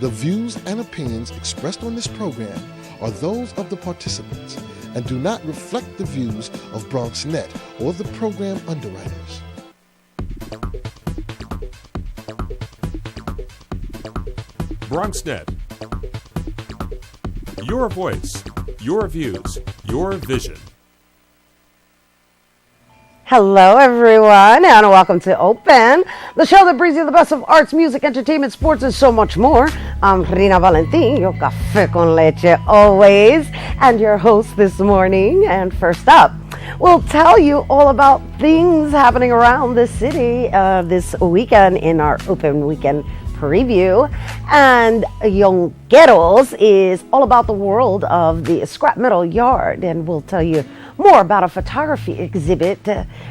The views and opinions expressed on this program are those of the participants and do not reflect the views of BronxNet or the program underwriters. BronxNet. Your voice, your views, your vision. Hello, everyone, and welcome to Open, the show that brings you the best of arts, music, entertainment, sports, and so much more. I'm Rina Valentin, your café con leche always, and your host this morning. And first up, we'll tell you all about things happening around the city this weekend in our Open Weekend preview. And Young Ghettos is all about the world of the scrap metal yard, and we'll tell you more about a photography exhibit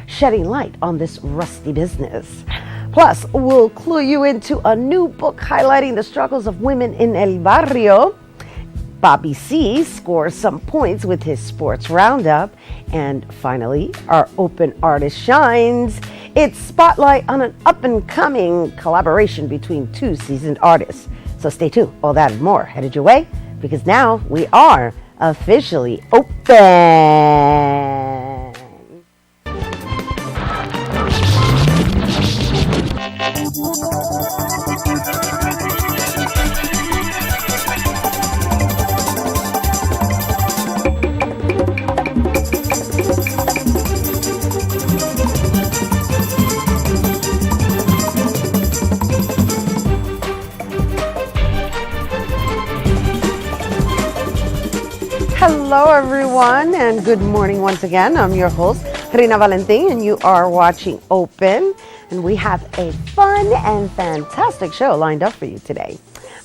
shedding light on this rusty business. Plus, we'll clue you into a new book highlighting the struggles of women in El Barrio. Bobby C scores some points with his sports roundup. And finally, our Open Artist shines. It's spotlight on an up-and-coming collaboration between two seasoned artists. So stay tuned. All that and more headed your way, because now we are officially open. Hello, everyone, and good morning once again. I'm your host, Rina Valentin, and you are watching Open, and we have a fun and fantastic show lined up for you today.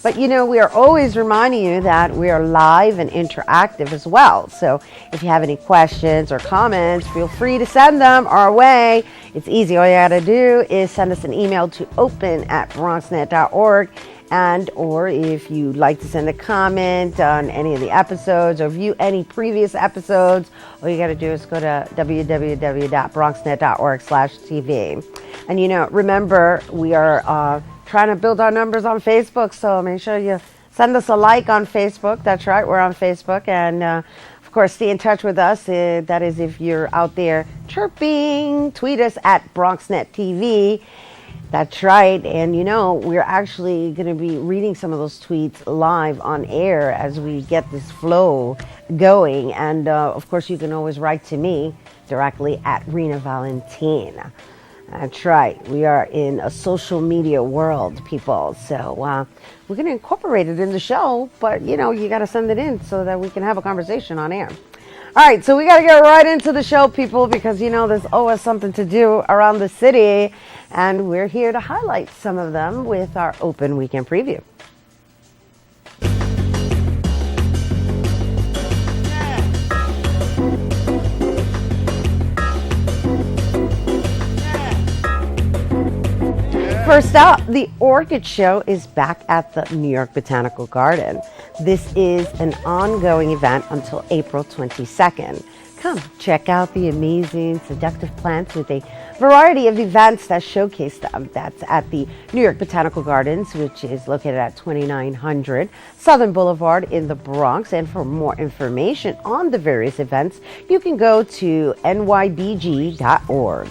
But you know, we are always reminding you that we are live and interactive as well. So if you have any questions or comments, feel free to send them our way. It's easy. All you got to do is send us an email to open@bronxnet.org. And or if you'd like to send a comment on any of the episodes or view any previous episodes, all you got to do is go to www.bronxnet.org/TV. And you know, remember, we are trying to build our numbers on Facebook, so make sure you send us a like on Facebook. That's right, we're on Facebook. And of course, stay in touch with us. That is, if you're out there chirping, tweet us at BronxNetTV. That's right. And you know, we're actually going to be reading some of those tweets live on air as we get this flow going. And of course, you can always write to me directly at Rina Valentin. That's right. We are in a social media world, people. So we're going to incorporate it in the show. But, you know, you got to send it in so that we can have a conversation on air. All right, so we got to get right into the show, people, because, you know, there's always something to do around the city, and we're here to highlight some of them with our Open Weekend Preview. First up, the Orchid Show is back at the New York Botanical Garden. This is an ongoing event until April 22nd. Come check out the amazing, seductive plants with a variety of events that showcase them. That's at the New York Botanical Gardens, which is located at 2900 Southern Boulevard in the Bronx. And for more information on the various events, you can go to nybg.org.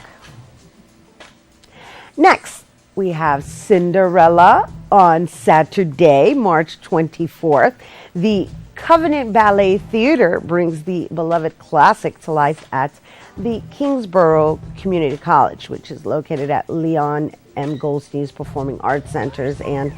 Next, we have Cinderella on Saturday, March 24th. The Covenant Ballet Theater brings the beloved classic to life at the Kingsborough Community College, which is located at Leon M. Goldstein's Performing Arts Centers, and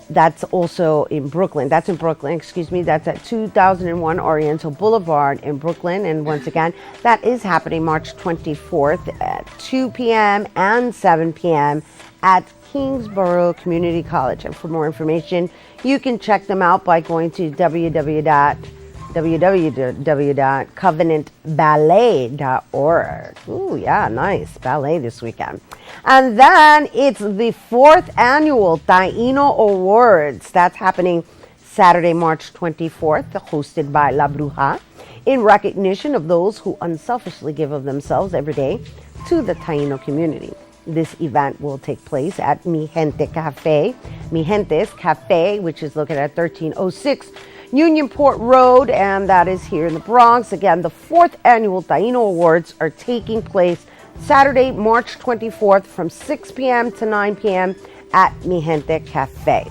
that's also in Brooklyn. That's at 2001 Oriental Boulevard in Brooklyn. And once again, that is happening March 24th at 2 p.m. and 7 p.m. at Kingsborough Community College. And for more information, you can check them out by going to www.covenantballet.org. Ooh, yeah, nice. Ballet this weekend. And then it's the 4th annual Taino Awards. That's happening Saturday, March 24th, hosted by La Bruja, in recognition of those who unselfishly give of themselves every day to the Taino community. this event will take place at Mi Gente Cafe, Mi Gente's Cafe, which is located at 1306 Unionport Road, and that is here in the Bronx. Again, the 4th annual Taino Awards are taking place Saturday, March 24th from 6 p.m. to 9 p.m. at Mi Gente Cafe.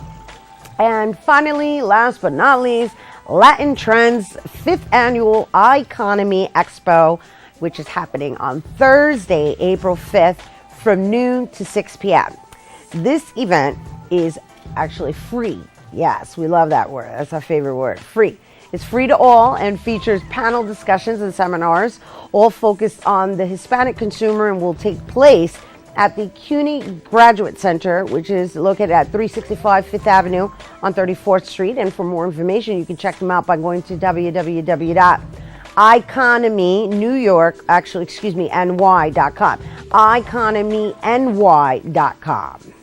And finally, last but not least, Latin Trends 5th annual Economy Expo, which is happening on Thursday, April 5th from noon to 6 p.m. This event is actually free. Yes, we love that word. That's our favorite word, free. It's free to all and features panel discussions and seminars, all focused on the Hispanic consumer, and will take place at the CUNY Graduate Center, which is located at 365 Fifth Avenue on 34th Street. And for more information, you can check them out by going to ny.com. economyny.com.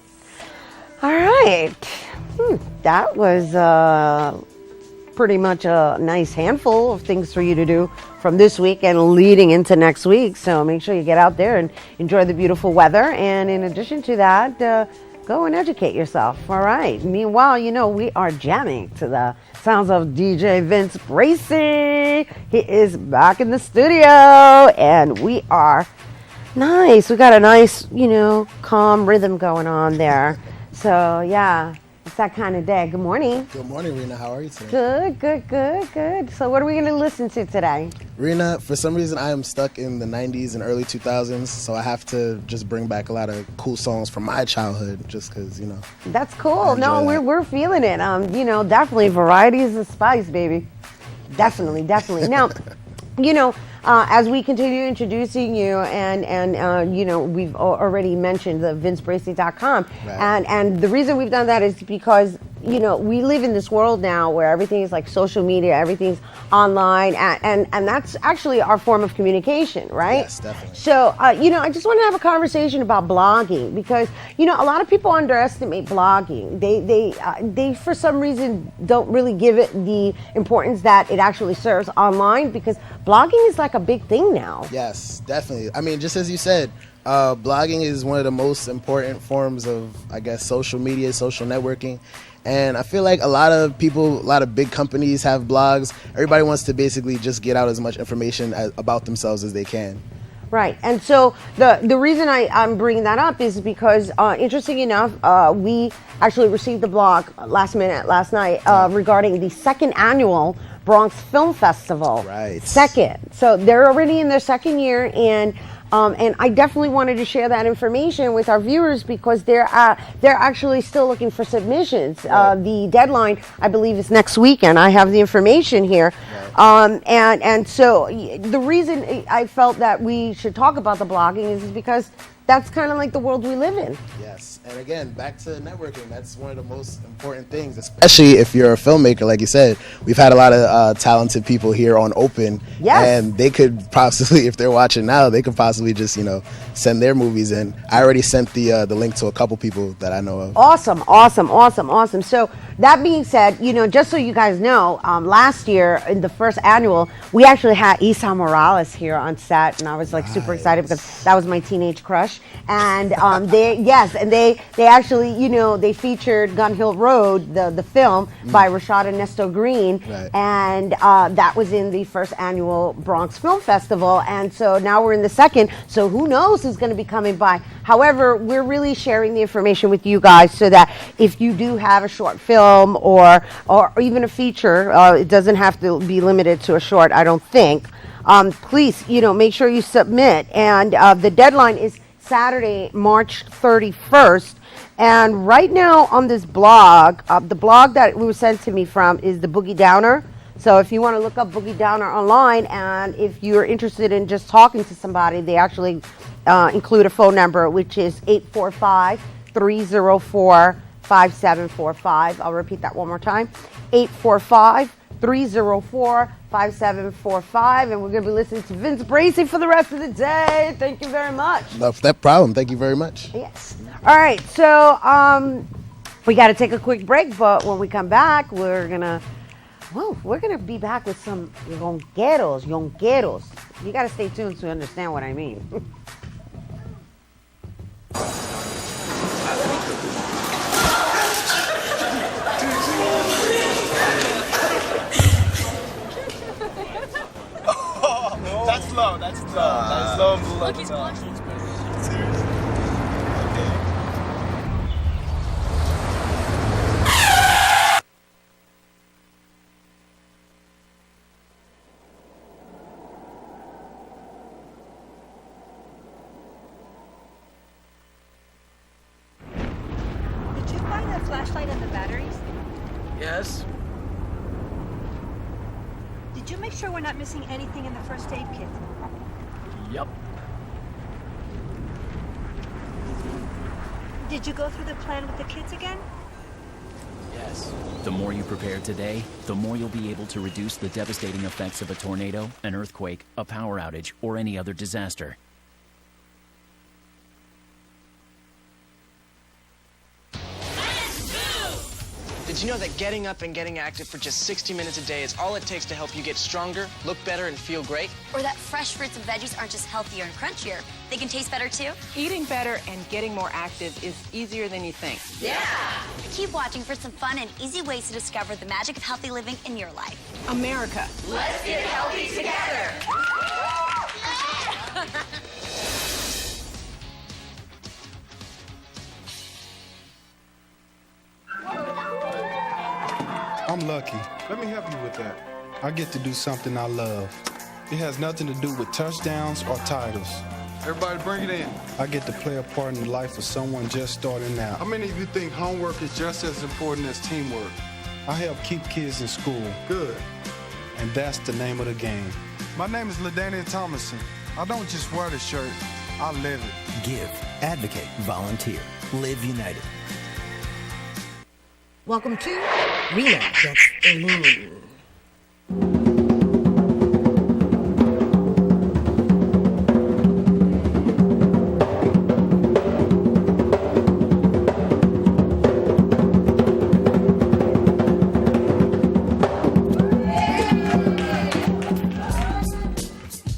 All right. That was pretty much a nice handful of things for you to do from this week and leading into next week. So make sure you get out there and enjoy the beautiful weather. And in addition to that, go and educate yourself. All right. Meanwhile, we are jamming to the sounds of DJ Vince Bracey. He is back in the studio, and we are nice. We got a nice, calm rhythm going on there. So, yeah. It's that kind of day. Good morning. Good morning, Rena. How are you today? Good. So what are we going to listen to today? Rena, for some reason, I am stuck in the 90s and early 2000s, so I have to just bring back a lot of cool songs from my childhood, just because, That's cool. No, we're feeling it. Definitely variety is the spice, baby. Definitely. Now, as we continue introducing you, and we've already mentioned the VinceBracey.com, right. and the reason we've done that is because we live in this world now where everything is like social media, everything's online, and that's actually our form of communication, right? Yes, definitely. So, I just want to have a conversation about blogging because, a lot of people underestimate blogging. They for some reason don't really give it the importance that it actually serves online, because blogging is like a big thing now. Yes, definitely. I mean, just as you said, blogging is one of the most important forms of, I guess, social media, social networking. And I feel like a lot of people, a lot of big companies have blogs. Everybody wants to basically just get out as much information about themselves as they can. Right. And so the reason I'm bringing that up is because, interesting enough, we actually received the blog last night regarding the 2nd annual Bronx Film Festival. Right. Second. So they're already in their 2nd year, and I definitely wanted to share that information with our viewers because they're actually still looking for submissions. Right. The deadline, I believe, is next weekend. I have the information here. Right. And so the reason I felt that we should talk about the blogging is because that's kind of like the world we live in. Yes. And again, back to networking. That's one of the most important things, especially if you're a filmmaker. Like you said, we've had a lot of talented people here on Open. Yes. And they could possibly, if they're watching now, they could possibly just, send their movies in. I already sent the link to a couple people that I know of. Awesome. So that being said, just so you guys know, last year in the 1st annual, we actually had Isa Morales here on set, and I was like super excited because that was my teenage crush. And they actually, they featured Gun Hill Road, the film by Rashad Ernesto Green, right. And that was in the 1st annual Bronx Film Festival. And so now we're in the 2nd, so who knows who's going to be coming by. However, we're really sharing the information with you guys so that if you do have a short film or even a feature, it doesn't have to be limited to a short, I don't think. Please, make sure you submit. And the deadline is Saturday, March 31st. And right now on this blog, the blog that was sent to me from is the Boogie Downer. So if you want to look up Boogie Downer online, and if you're interested in just talking to somebody, they actually include a phone number, which is 845-304-5745. I'll repeat that one more time, 845-304-5745. And we're going to be listening to Vince Bracey for the rest of the day. Thank you very much. No problem. Thank you very much. Yes. All right. So we got to take a quick break, but when we come back, we're going to be back with some yonqueros. You got to stay tuned to understand what I mean. Look, he's watching. Seriously? Okay. Did you find that flashlight and the batteries? Yes. Did you make sure we're not missing anything in the first aid kit? Yep. Did you go through the plan with the kids again? Yes. The more you prepare today, the more you'll be able to reduce the devastating effects of a tornado, an earthquake, a power outage, or any other disaster. Did you know that getting up and getting active for just 60 minutes a day is all it takes to help you get stronger, look better, and feel great? Or that fresh fruits and veggies aren't just healthier and crunchier, they can taste better too? Eating better and getting more active is easier than you think. Yeah! Keep watching for some fun and easy ways to discover the magic of healthy living in your life. America. Let's get healthy together! I'm lucky. Let me help you with that. I get to do something I love. It has nothing to do with touchdowns or titles. Everybody bring it in. I get to play a part in the life of someone just starting out. How many of you think homework is just as important as teamwork? I help keep kids in school. Good. And that's the name of the game. My name is LaDainian Thomason. I don't just wear the shirt, I live it. Give, advocate, volunteer. Live United. Welcome to Rena Gets Lean.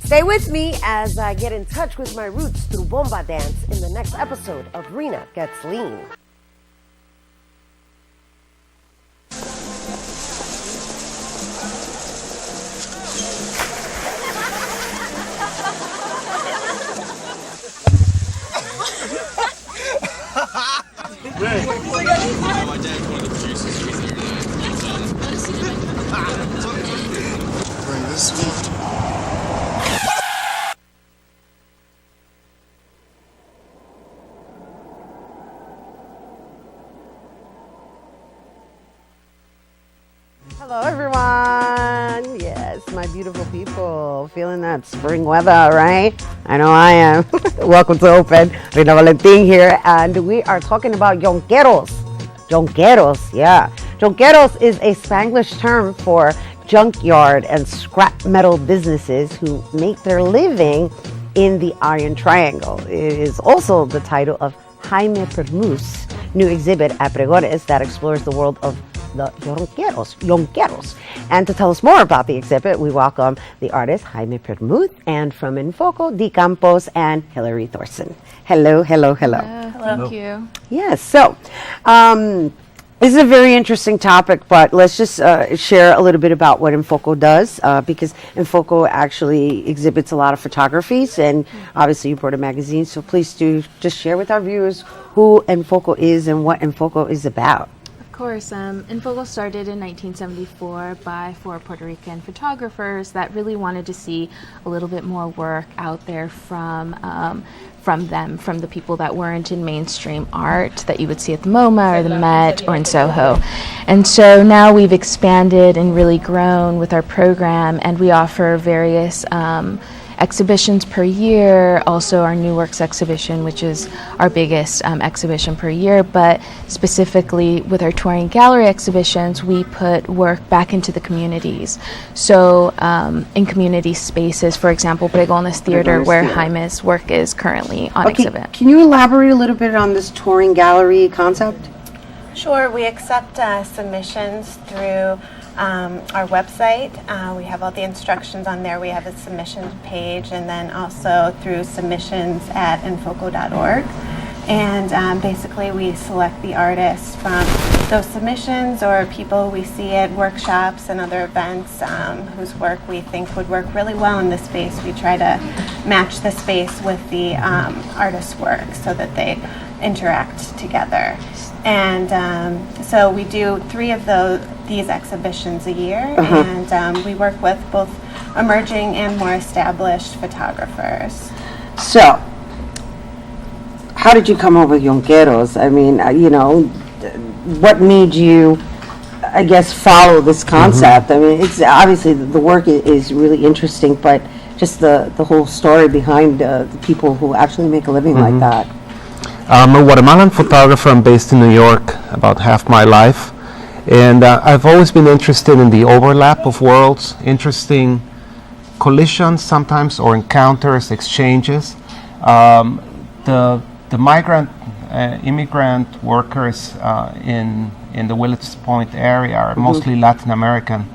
Stay with me as I get in touch with my roots through bomba dance in the next episode of Rena Gets Lean. My dad's one of the producers. Bring this one. Hello, everyone. Yes, my beautiful people. Feeling that spring weather, right? I know I am. Welcome to Open. Rina Valentin here, and we are talking about yonqueros. Yonqueros, yeah. Yonqueros is a Spanglish term for junkyard and scrap metal businesses who make their living in the Iron Triangle. It is also the title of Jaime Permus' new exhibit at Pregones that explores the world of the yonqueros. And to tell us more about the exhibit, we welcome the artist Jaime Permuth and from Enfoco, Di Campos and Hilary Thorson. Hello, hello, hello. Thank you. Yes, so this is a very interesting topic, but let's just share a little bit about what Enfoco does, because Enfoco actually exhibits a lot of photographies, and obviously you brought a magazine, so please do just share with our viewers who Enfoco is and what Enfoco is about. Of course, Enfoco started in 1974 by 4 Puerto Rican photographers that really wanted to see a little bit more work out there from the people that weren't in mainstream art that you would see at the MoMA or the Met or in Soho. And so now we've expanded and really grown with our program, and we offer various exhibitions per year, also our New Works exhibition, which is our biggest exhibition per year, but specifically with our touring gallery exhibitions, we put work back into the communities. So in community spaces, for example, Pregones Theater, where Jaime's work is currently on exhibit. Can you elaborate a little bit on this touring gallery concept? Sure, we accept submissions through our website. We have all the instructions on there. We have a submissions page, and then also through submissions at enfoco.org. And basically we select the artists from those submissions or people we see at workshops and other events whose work we think would work really well in this space. We try to match the space with the artist's work so that they interact together. And so we do 3 of these exhibitions a year, and we work with both emerging and more established photographers. So, how did you come up with Yonqueros? I mean, what made you, I guess, follow this concept? I mean, it's obviously the work is really interesting, but just the whole story behind the people who actually make a living like that. I'm a Guatemalan photographer. I'm based in New York about half my life. And I've always been interested in the overlap of worlds, interesting collisions sometimes, or encounters, exchanges. The migrant, immigrant workers in the Willets Point area are mostly Latin American.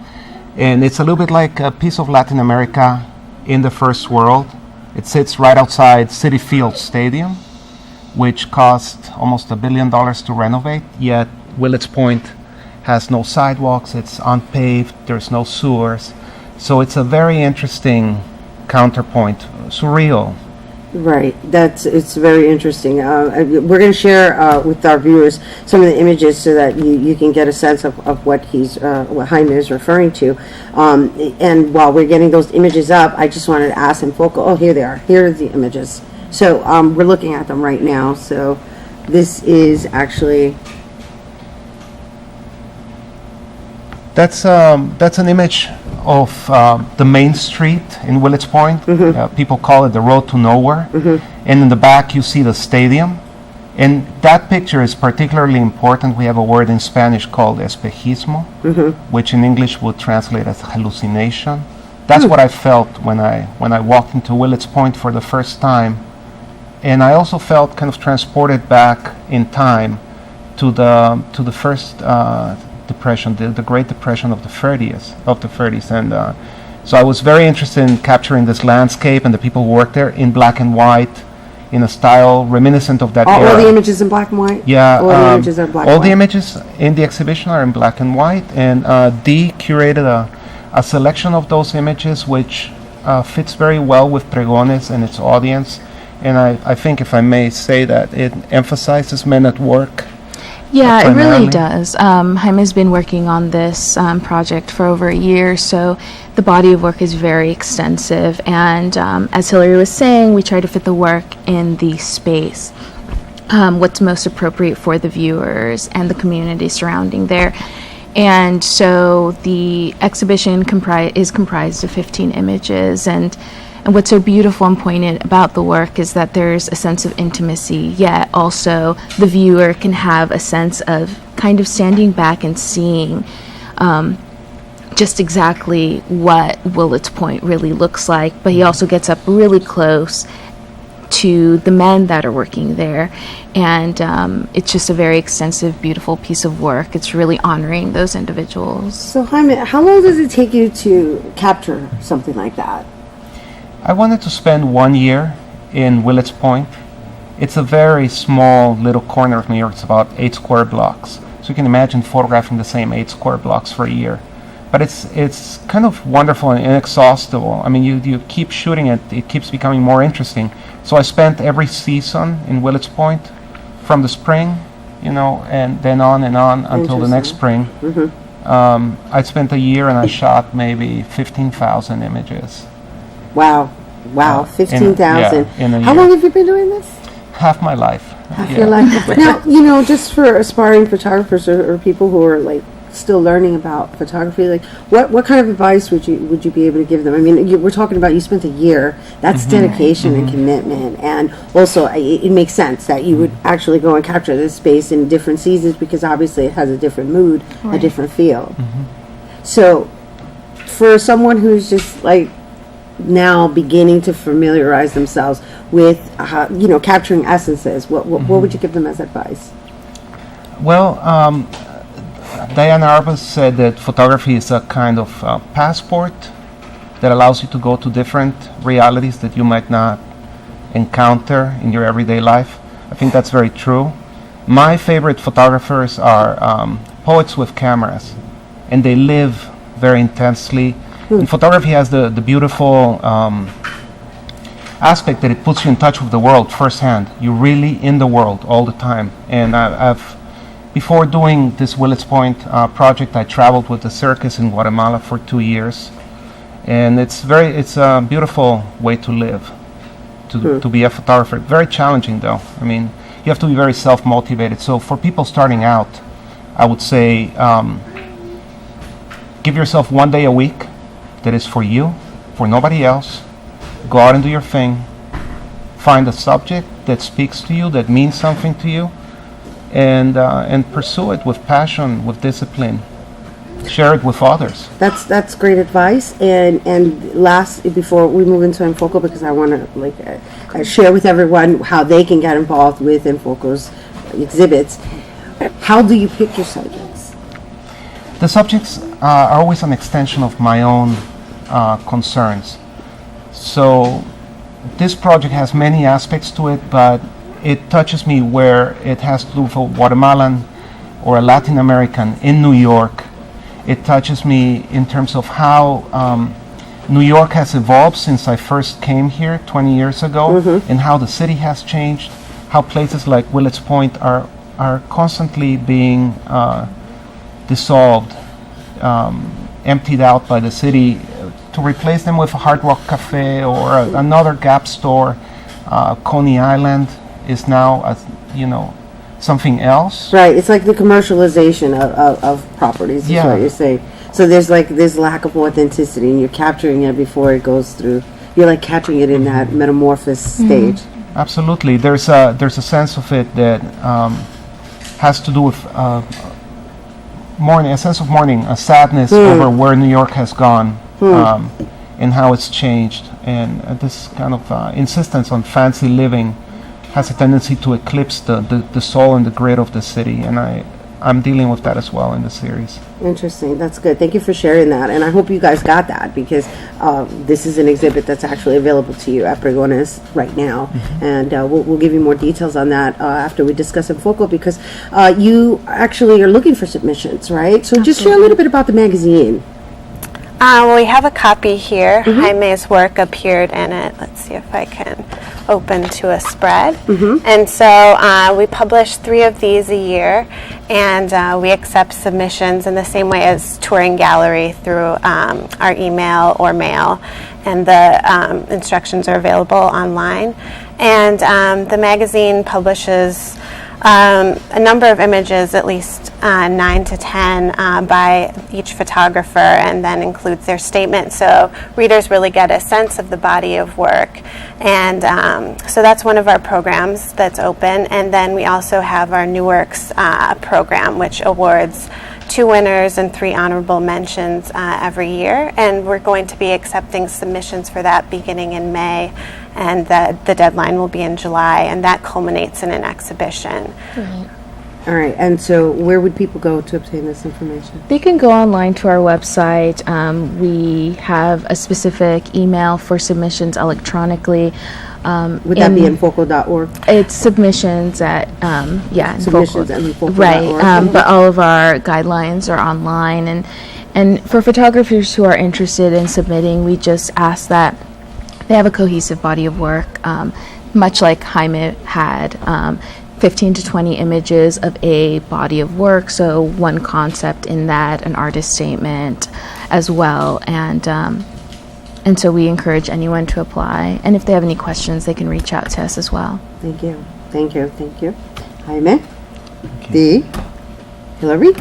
And it's a little bit like a piece of Latin America in the first world. It sits right outside Citi Field Stadium, which cost almost $1 billion to renovate, yet Willets Point has no sidewalks, it's unpaved, there's no sewers. So it's a very interesting counterpoint, surreal. Right, it's very interesting. We're going to share with our viewers some of the images so that you can get a sense of what what Jaime is referring to. And while we're getting those images up, I just wanted to ask him, Foco, oh, here they are. Here are the images. So we're looking at them right now. So this is actually... That's an image of the main street in Willets Point. People call it the road to nowhere. And in the back you see the stadium. And that picture is particularly important. We have a word in Spanish called espejismo, which in English would translate as hallucination. That's what I felt when I walked into Willets Point for the first time. And I also felt kind of transported back in time to the first Depression, the Great Depression of the 30s. And so I was very interested in capturing this landscape and the people who worked there in black and white, in a style reminiscent of that era. All the images in black and white? Yeah. All the images are black and white? All the images in the exhibition are in black and white, and Dee curated a selection of those images which fits very well with Pregones and its audience. And I think, if I may say that, it emphasizes men at work. Yeah, it really does. Jaime's been working on this project for over a year, so the body of work is very extensive. And as Hillary was saying, we try to fit the work in the space, what's most appropriate for the viewers and the community surrounding there. And so the exhibition is comprised of 15 images, and what's so beautiful and poignant about the work is that there's a sense of intimacy, yet also the viewer can have a sense of kind of standing back and seeing just exactly what Willets Point really looks like. But he also gets up really close to the men that are working there, and it's just a very extensive, beautiful piece of work. It's really honoring those individuals. So Jaime, how long does it take you to capture something like that? I wanted to spend 1 year in Willets Point. It's a very small little corner of New York. It's about 8 square blocks. So you can imagine photographing the same 8 square blocks for a year. But it's kind of wonderful and inexhaustible. I mean, you keep shooting it, it keeps becoming more interesting. So I spent every season in Willets Point from the spring, and then on and on until the next spring. I spent a year and I shot maybe 15,000 images. Wow, 15,000. How long have you been doing this? Half my life. Half your life. Now, just for aspiring photographers or people who are like still learning about photography, like what kind of advice would you be able to give them? I mean, we're talking about you spent a year. That's dedication and commitment, and also it makes sense that you would actually go and capture this space in different seasons because obviously it has a different mood, a different feel. So, for someone who's just like now beginning to familiarize themselves with capturing essences, what would you give them as advice? Well, Diana Arbus said that photography is a kind of passport that allows you to go to different realities that you might not encounter in your everyday life. I think that's very true. My favorite photographers are poets with cameras, and they live very intensely. And photography has the beautiful aspect that it puts you in touch with the world firsthand. You're really in the world all the time. And before doing this Willets Point project, I traveled with the circus in Guatemala for 2 years. And it's a beautiful way to live, to be a photographer. Very challenging though. I mean, you have to be very self-motivated. So for people starting out, I would say give yourself 1 day a week that is for you, for nobody else. Go out and do your thing. Find a subject that speaks to you, that means something to you, and pursue it with passion, with discipline. Share it with others. That's great advice. And last, before we move into Enfoco, because I want to share with everyone how they can get involved with Enfoco's exhibits. How do you pick your subjects? The subjects are always an extension of my own concerns. So this project has many aspects to it, but it touches me where it has to do with a Guatemalan or a Latin American in New York. It touches me in terms of how New York has evolved since I first came here 20 years ago, and how the city has changed, how places like Willets Point are constantly being dissolved, emptied out by the city, to replace them with a Hard Rock Cafe or another Gap store. Coney Island is now, something else. Right, it's like the commercialization of properties, is what you're saying. So there's like this lack of authenticity, and you're capturing it before it goes through. You're like catching it in that metamorphosis stage. Absolutely, there's a sense of it that has to do with mourning, a sense of mourning, a sadness over where New York has gone. And how it's changed, and this kind of insistence on fancy living has a tendency to eclipse the soul and the grit of the city, and I'm dealing with that as well in the series. Interesting, that's good. Thank you for sharing that, and I hope you guys got that, because this is an exhibit that's actually available to you at Pregones right now, and we'll give you more details on that after we discuss Enfoco, because you actually are looking for submissions, right? So just share a little bit about the magazine. Well, we have a copy here. Jaime's work appeared in it. Let's see if I can open to a spread. And so we publish 3 of these a year, and we accept submissions in the same way as Touring Gallery through our email or mail, and the instructions are available online. And the magazine publishes a number of images, at least 9 to 10 by each photographer, and then includes their statement, so readers really get a sense of the body of work. And so that's one of our programs that's open. And then we also have our New Works program, which awards 2 winners and 3 honorable mentions every year, and we're going to be accepting submissions for that beginning in May, and the deadline will be in July, and that culminates in an exhibition. All right, and so where would people go to obtain this information? They can go online to our website. We have a specific email for submissions electronically. Would that be Enfoco.org? It's submissions at, submissions at Enfoco.org. Right, but all of our guidelines are online. And for photographers who are interested in submitting, we just ask that they have a cohesive body of work, much like Jaime had, 15 to 20 images of a body of work, so one concept in that, an artist statement as well. And so we encourage anyone to apply. And if they have any questions, they can reach out to us as well. Thank you. Thank you. Thank you. Jaime, D, Hillary,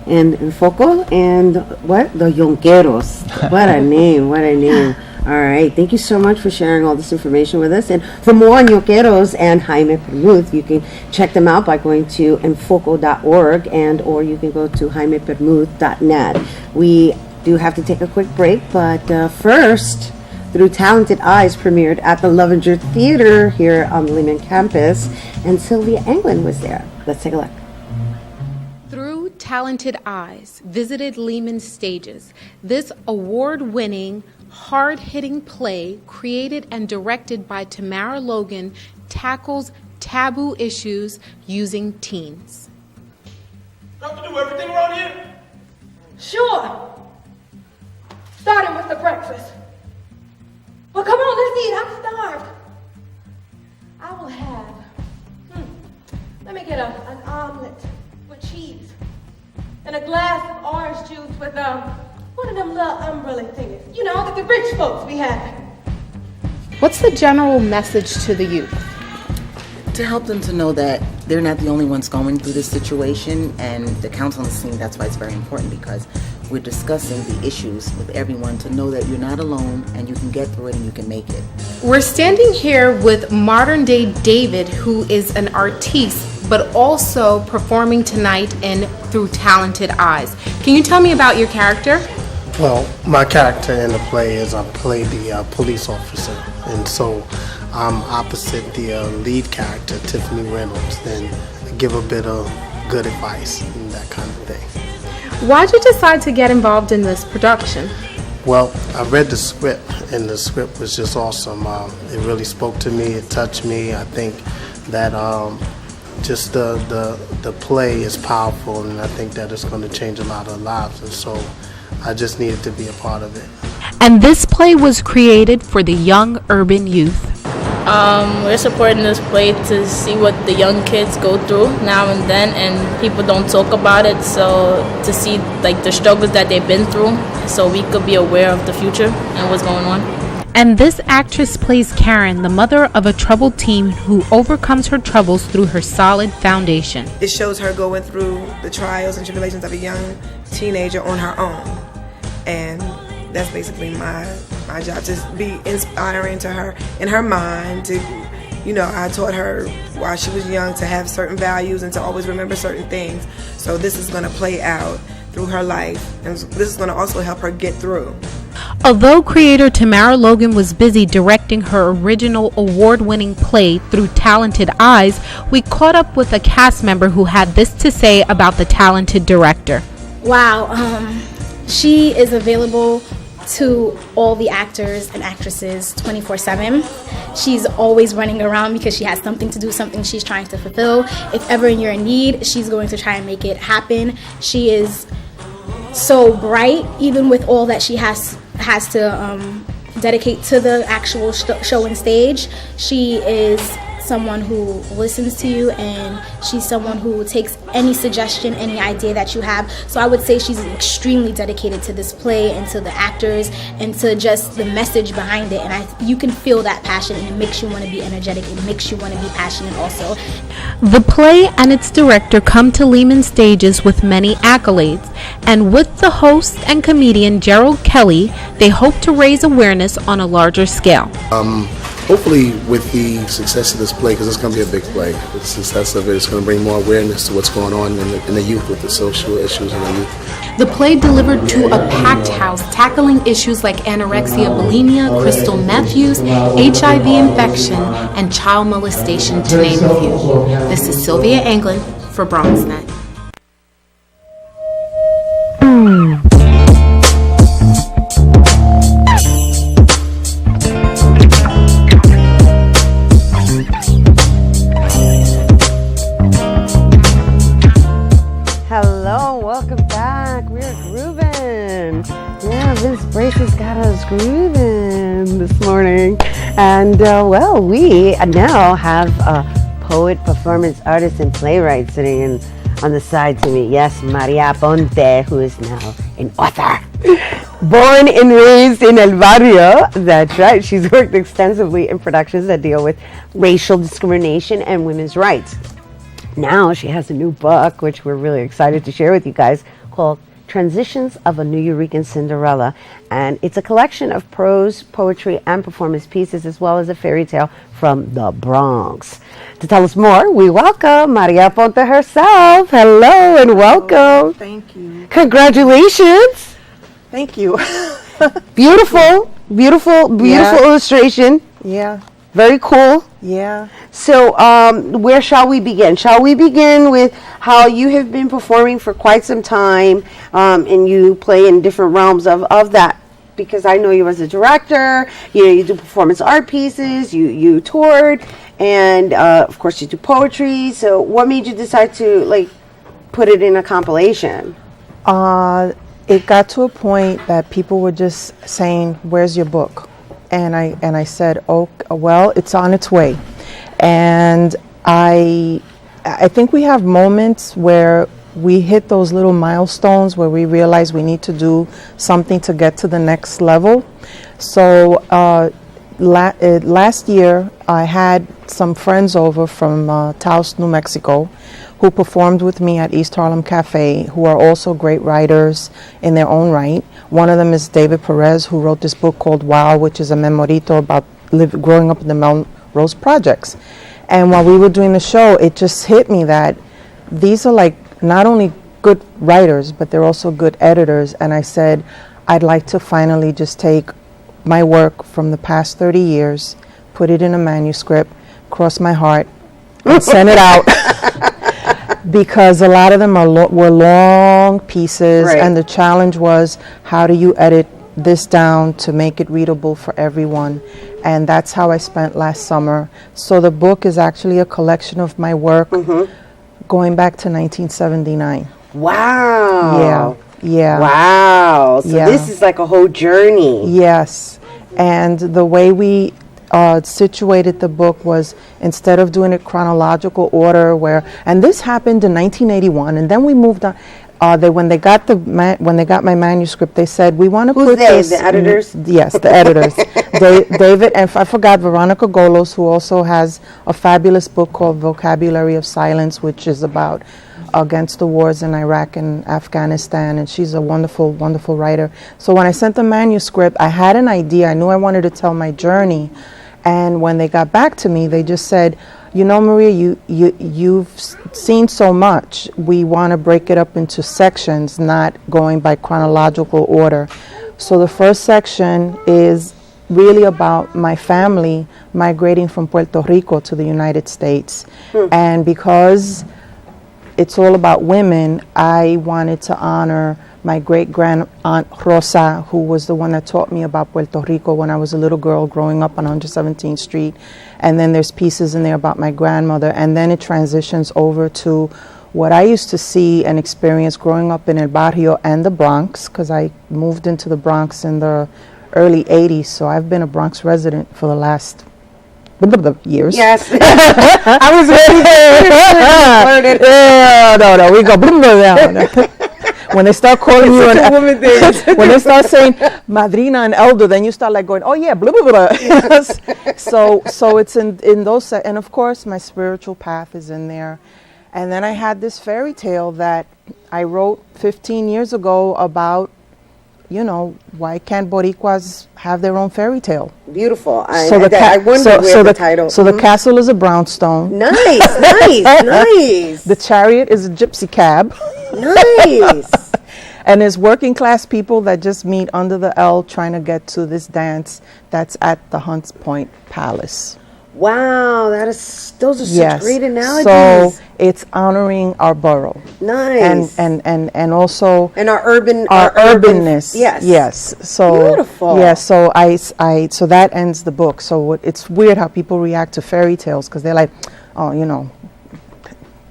and Enfoco, and what? The Yonqueros. What a name. What a name. All right. Thank you so much for sharing all this information with us. And for more on Yonqueros and Jaime Permuth, you can check them out by going to enfoco.org, or you can go to jaimepermuth.net. We do have to take a quick break, but first, Through Talented Eyes premiered at the Lovinger Theater here on the Lehman campus, and Sylvia Anglin was there. Let's take a look. Through Talented Eyes visited Lehman stages. This award-winning, hard-hitting play, created and directed by Tamara Logan, tackles taboo issues using teens. Have to do everything around here? Sure. Starting with the breakfast. Well, come on, let's eat. I'm starved. I will have, let me get an omelet with cheese and a glass of orange juice with one of them little umbrella things. You know, that the rich folks be having. What's the general message to the youth? To help them to know that they're not the only ones going through this situation, and the counseling scene, that's why it's very important, because we're discussing the issues with everyone to know that you're not alone and you can get through it and you can make it. We're standing here with modern day David, who is an artiste, but also performing tonight in Through Talented Eyes. Can you tell me about your character? Well, my character in the play is I play the police officer, and so I'm opposite the lead character, Tiffany Reynolds, and I give a bit of good advice and that kind of thing. Why'd you decide to get involved in this production? Well, I read the script, and the script was just awesome. It really spoke to me, it touched me. I think that just the play is powerful, and I think that it's going to change a lot of lives, and so I just needed to be a part of it. And this play was created for the young urban youth. We're supporting this play to see what the young kids go through now and then, and people don't talk about it, so to see like the struggles that they've been through, so we could be aware of the future and what's going on. And this actress plays Karen, the mother of a troubled teen who overcomes her troubles through her solid foundation. It shows her going through the trials and tribulations of a young teenager on her own, and that's basically my job, to be inspiring to her in her mind. To, I taught her while she was young to have certain values and to always remember certain things. So this is going to play out through her life, and this is going to also help her get through. Although creator Tamara Logan was busy directing her original award-winning play Through Talented Eyes, we caught up with a cast member who had this to say about the talented director. Wow, she is available to all the actors and actresses 24/7. She's always running around because she has something to do, something she's trying to fulfill. If ever you're in need, she's going to try and make it happen. She is so bright, even with all that she has to dedicate to the actual show and stage. She is someone who listens to you, and she's someone who takes any suggestion, any idea that you have. So I would say she's extremely dedicated to this play and to the actors and to just the message behind it. And you can feel that passion, and it makes you want to be energetic. It makes you want to be passionate also. The play and its director come to Lehman Stages with many accolades, and with the host and comedian Gerald Kelly, they hope to raise awareness on a larger scale. Hopefully with the success of this play, because it's going to be a big play, the success of it is going to bring more awareness to what's going on in the youth with the social issues in the youth. The play delivered to a packed house, tackling issues like anorexia, bulimia, crystal meth use, HIV infection, and child molestation, to name a few. This is Sylvia Anglin for BronxNet. Hello, welcome back. We're grooving. Yeah, Vince Brace has got us grooving this morning. And, we now have a poet, performance artist, and playwright sitting on the side to me. Yes, Maria Ponte, who is now an author. Born and raised in El Barrio, that's right. She's worked extensively in productions that deal with racial discrimination and women's rights. Now she has a new book, which we're really excited to share with you guys, called Transitions of a Nuyorican Cinderella. And it's a collection of prose, poetry, and performance pieces, as well as a fairy tale from the Bronx. To tell us more, we welcome Maria Ponte herself. Hello and welcome. Thank you. Congratulations. Thank you. Beautiful illustration. Yeah. Very cool. Yeah. So, where shall we begin? Shall we begin with how you have been performing for quite some time, and you play in different realms of that? Because I know you as a director, you do performance art pieces, you toured, and of course you do poetry. So what made you decide to like put it in a compilation? It got to a point that people were just saying, "Where's your book?" And I said, "Oh, well, it's on its way." And I think we have moments where we hit those little milestones where we realize we need to do something to get to the next level. So last year, I had some friends over from Taos, New Mexico, who performed with me at East Harlem Cafe, who are also great writers in their own right. One of them is David Perez, who wrote this book called Wow, which is a memorito about growing up in the Melrose Projects. And while we were doing the show, it just hit me that these are like not only good writers, but they're also good editors. And I said, I'd like to finally just take my work from the past 30 years, put it in a manuscript, cross my heart, and send it out. Because a lot of them were long pieces, Right. and the challenge was, how do you edit this down to make it readable for everyone? And that's how I spent last summer. So the book is actually a collection of my work going back to 1979. Wow. Yeah. Wow. So Yeah. this is like a whole journey. Yes. And the way we situated the book was, instead of doing it chronological order, and this happened in 1981, and then we moved on. When they got my manuscript, they said, we want to put they? this. The editors? Yes, the editors. David, and I forgot, Veronica Golos, who also has a fabulous book called Vocabulary of Silence, which is about against the wars in Iraq and Afghanistan, and she's a wonderful, wonderful writer. So when I sent the manuscript, I had an idea. I knew I wanted to tell my journey, and when they got back to me, they just said, you know, Maria, you've seen so much. We want to break it up into sections, not going by chronological order. So the first section is really about my family migrating from Puerto Rico to the United States. And because it's all about women, I wanted to honor my great-grand aunt Rosa, who was the one that taught me about Puerto Rico when I was a little girl growing up on 117th Street. And then there's pieces in there about my grandmother. And then it transitions over to what I used to see and experience growing up in El Barrio and the Bronx, because I moved into the Bronx in the early 80s. So I've been a Bronx resident for the last years. Yes. I was ready to no, we go down. When they start calling you when they start saying madrina and elder, then you start like going, oh yeah, blah, blah, blah. So it's in those, and of course my spiritual path is in there. And then I had this fairy tale that I wrote 15 years ago about, you know, why can't Boricuas have their own fairy tale? Beautiful. I wonder where the title. So the castle is a brownstone. Nice, nice. The chariot is a gypsy cab. Nice. And there's working class people that just meet under the L trying to get to this dance that's at the Hunts Point Palace. Wow, those are such great analogies. So it's honoring our borough. Nice. And also and our urbanness. Yes. So beautiful. Yeah, so so that ends the book. So it's weird how people react to fairy tales, because they're like, oh, you know,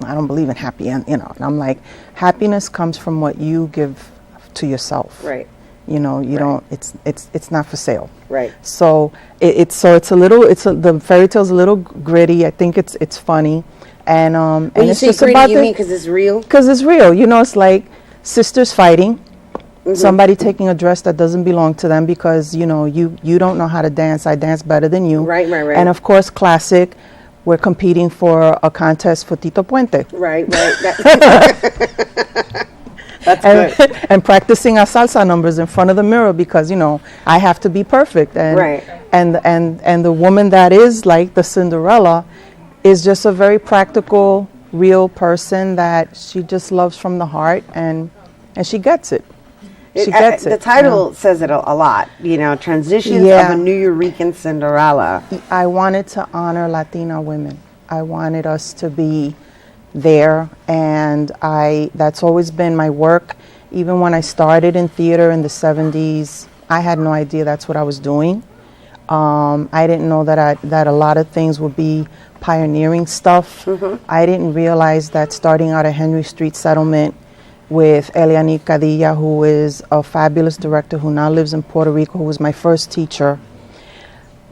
I don't believe in happy end, you know. And I'm like, happiness comes from what you give to yourself. Right. You know, you don't. It's not for sale. Right. So the fairy tale's a little gritty. I think it's funny, and when and you it's say just gritty, about you mean because it's real? Because it's real. You know, it's like sisters fighting, somebody taking a dress that doesn't belong to them because you know you don't know how to dance. I dance better than you. Right. And of course, classic. We're competing for a contest for Tito Puente. Right. That's good. And practicing our salsa numbers in front of the mirror because, you know, I have to be perfect. And, and the woman that is like the Cinderella is just a very practical, real person that she just loves from the heart, and she gets it. She gets it. The title says it a lot, you know, Transitions of a Nuyorican Cinderella. I wanted to honor Latina women. I wanted us to be there, and that's always been my work. Even when I started in theater in the 70s, I had no idea that's what I was doing. I didn't know that a lot of things would be pioneering stuff. I didn't realize that starting out at Henry Street Settlement with Eliani Cadilla, who is a fabulous director who now lives in Puerto Rico, who was my first teacher,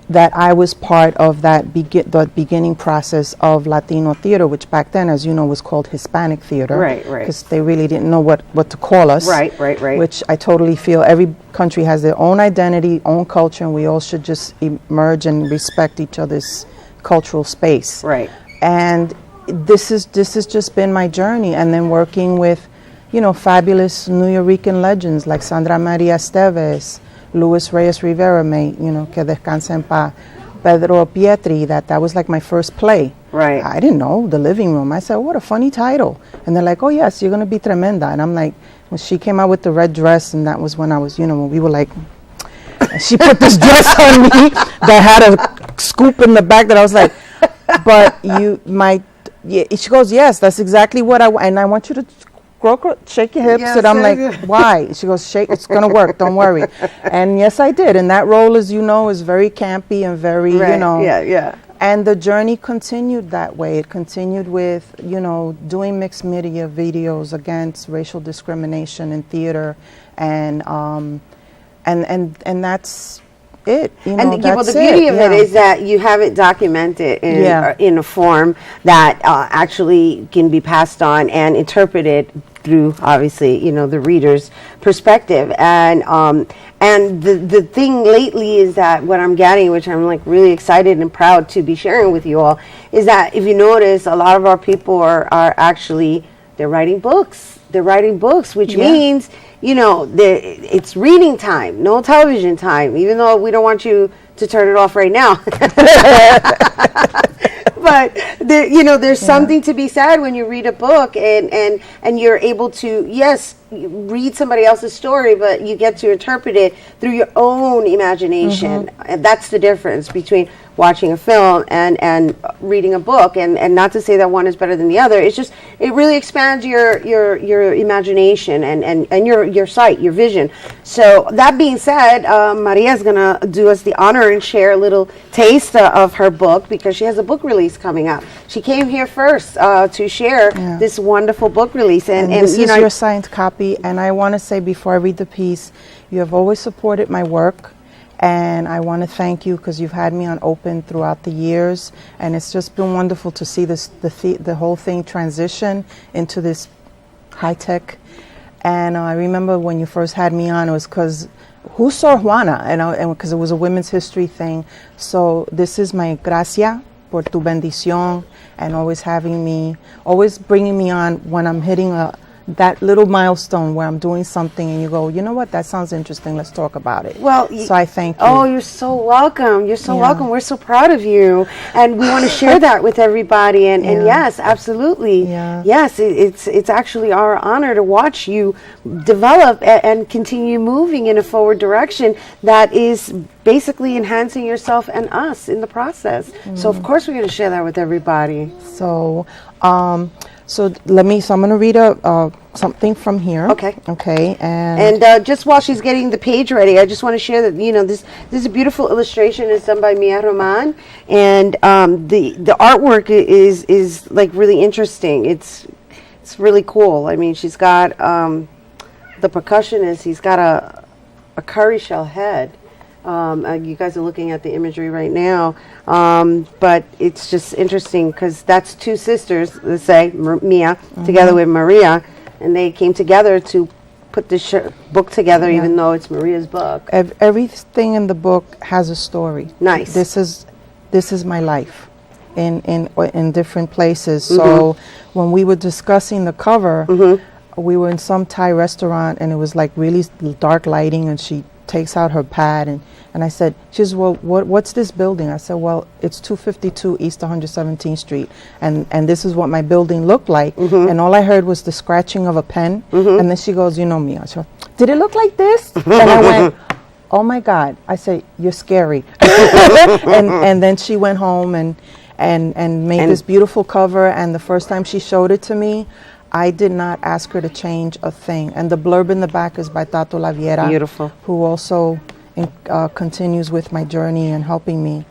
that I was part of that the beginning process of Latino theater, which back then, as you know, was called Hispanic theater. Right. Because they really didn't know what to call us. Right. Which I totally feel every country has their own identity, own culture, and we all should just emerge and respect each other's cultural space. Right. And this has just been my journey, and then working with, fabulous Nuyorican legends like Sandra Maria Esteves, Luis Reyes Rivera, que descanse en paz, Pedro Pietri, that was like my first play. Right. I didn't know, The Living Room. I said, what a funny title. And they're like, oh yes, you're going to be tremenda. And I'm like, when she came out with the red dress, and that was when I was, when we were like, she put this dress on me that had a scoop in the back that I was like, but she goes, yes, that's exactly what and I want you to shake your hips. Yes, and I'm like, why? She goes, shake, it's going to work, don't worry. And yes, I did. And that role, as you know, is very campy and very, Yeah. And the journey continued that way. It continued with, doing mixed media videos against racial discrimination in theater, and that's it. The beauty of it is that you have it documented in a form that actually can be passed on and interpreted through, obviously, the reader's perspective. And the thing lately is that what I'm getting, which I'm like really excited and proud to be sharing with you all, is that if you notice, a lot of our people are actually, they're writing books. They're writing books, which means, it's reading time, no television time, even though we don't want you to turn it off right now. But there's something to be said when you read a book and you're able to, yes, read somebody else's story, but you get to interpret it through your own imagination. And that's the difference between watching a film and reading a book, and not to say that one is better than the other. It's just, it really expands your imagination and your sight, your vision. So that being said, Maria is gonna do us the honor and share a little taste of her book, because she has a book release coming up. She came here first to share this wonderful book release, and this is your signed copy. And I want to say, before I read the piece, you have always supported my work. And I want to thank you, because you've had me on Open throughout the years, and it's just been wonderful to see the whole thing transition into this high tech. And I remember when you first had me on, it was because who saw Juana, and because it was a women's history thing. So this is my gracia por tu bendición, and always bringing me on when I'm hitting that little milestone where I'm doing something and you go, you know what, that sounds interesting, let's talk about it. Well, so I thank you. Oh, you're so welcome. You're so welcome. We're so proud of you, and we want to share that with everybody. And yes, absolutely. Yes, it's actually our honor to watch you develop and continue moving in a forward direction that is basically enhancing yourself and us in the process. So of course we're going to share that with everybody. So I'm going to read something from here. Okay. And just while she's getting the page ready, I just want to share that this is a beautiful illustration. It's done by Mia Roman, and the artwork is like really interesting. It's really cool. I mean, she's got the percussionist. He's got a curry shell head. You guys are looking at the imagery right now, but it's just interesting because that's two sisters, let's say, Mia, together with Maria, and they came together to put this book together, even though it's Maria's book. Everything in the book has a story. Nice. This is my life in different places. So when we were discussing the cover, we were in some Thai restaurant, and it was like really dark lighting, and she takes out her pad, and I said, she says, well, what's this building? I said, well, it's 252 East 117th Street, and this is what my building looked like, and all I heard was the scratching of a pen, and then she goes, Mia, she goes, did it look like this? And I went, oh my God. I said, you're scary. and then she went home and made this beautiful cover, and the first time she showed it to me, I did not ask her to change a thing. And the blurb in the back is by Tato Laviera. Beautiful. Who also continues with my journey and helping me.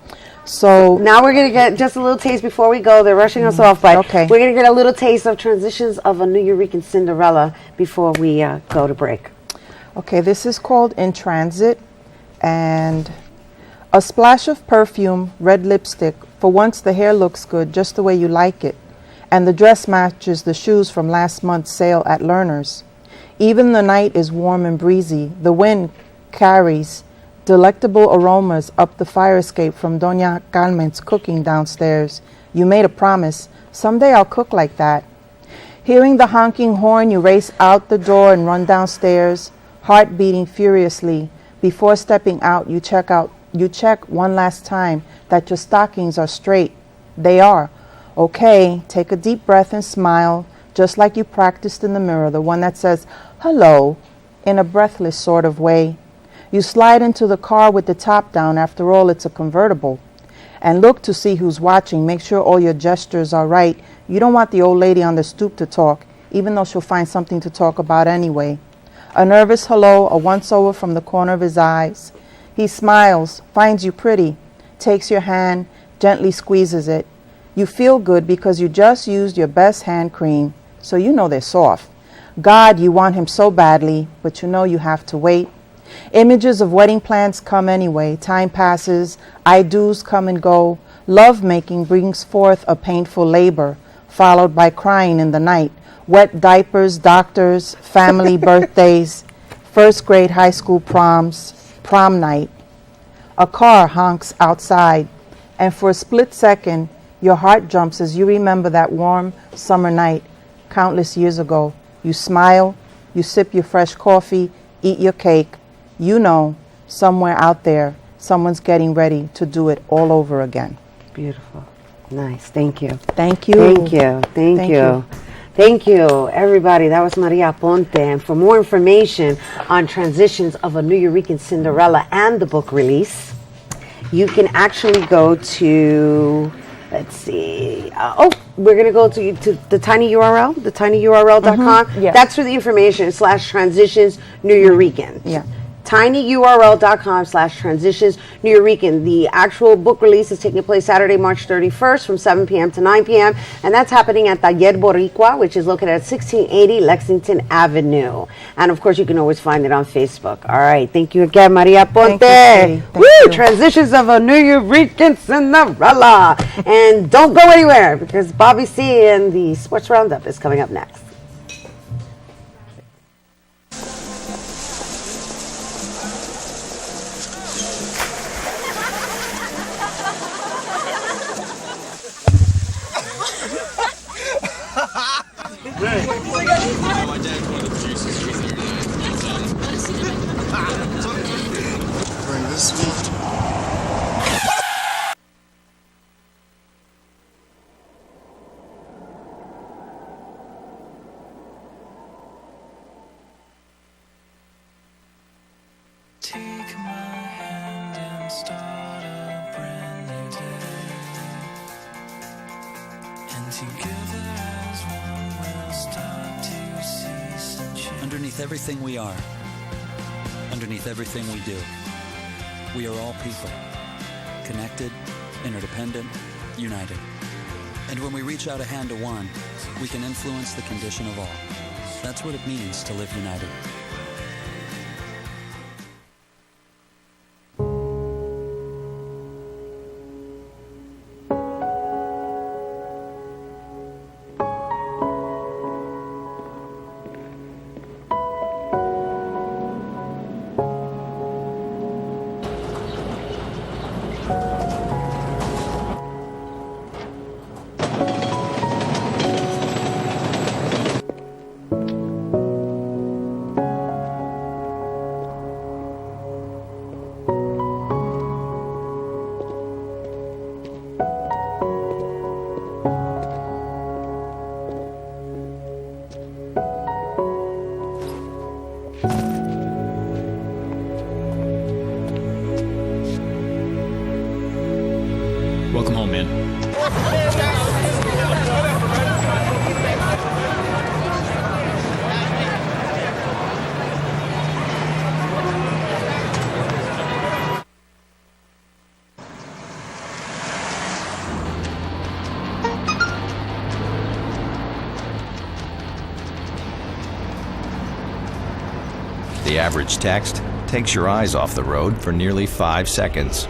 So now we're gonna get just a little taste before we go. They're rushing us off, but okay. We're gonna get a little taste of Transitions of a New Eurekan Cinderella before we go to break. Okay, this is called In Transit, and a splash of perfume, red lipstick. For once the hair looks good, just the way you like it, and the dress matches the shoes from last month's sale at Lerner's. Even the night is warm and breezy. The wind carries delectable aromas up the fire escape from Doña Carmen's cooking downstairs. You made a promise. Someday I'll cook like that. Hearing the honking horn, you race out the door and run downstairs, heart beating furiously. Before stepping out, you check one last time that your stockings are straight. They are. Okay, take a deep breath and smile, just like you practiced in the mirror, the one that says, hello, in a breathless sort of way. You slide into the car with the top down. After all, it's a convertible. And look to see who's watching. Make sure all your gestures are right. You don't want the old lady on the stoop to talk, even though she'll find something to talk about anyway. A nervous hello, a once-over from the corner of his eyes. He smiles, finds you pretty, takes your hand, gently squeezes it. You feel good because you just used your best hand cream, so you know they're soft. God, you want him so badly, but you know you have to wait. Images of wedding plans come anyway. Time passes, I do's come and go. Love making brings forth a painful labor, followed by crying in the night. Wet diapers, doctors, family birthdays, first grade high school proms, prom night. A car honks outside, and for a split second, your heart jumps as you remember that warm summer night countless years ago. You smile, you sip your fresh coffee, eat your cake. You know, somewhere out there, someone's getting ready to do it all over again. Beautiful. Nice. Thank you. Thank you. Thank you. Thank you. Thank you, everybody. That was Maria Ponte. And for more information on Transitions of a New Eurekan Cinderella and the book release, you can actually go to, let's see, we're going to go to the tiny URL, tinyurl.com. Yeah. That's for the information, /transitions New Eurekan. Yeah. tinyurl.com/transitions New Eurekan. The actual book release is taking place Saturday, March 31st from 7 p.m. to 9 p.m. And that's happening at Taller Boricua, which is located at 1680 Lexington Avenue. And of course, you can always find it on Facebook. All right. Thank you again, Maria Ponte. Thank you. Woo! Transitions of a New Eurekan Cinderella. And don't go anywhere because Bobby C and the Sports Roundup is coming up next. My dad's one of the producers here. Bring this sweet. Take my hand and start a brand new day. And together as one we'll start to see some change. Underneath everything we are, underneath everything we do, we are all people, connected, interdependent, united. And when we reach out a hand to one, we can influence the condition of all. That's what it means to live united. The average text takes your eyes off the road for nearly 5 seconds.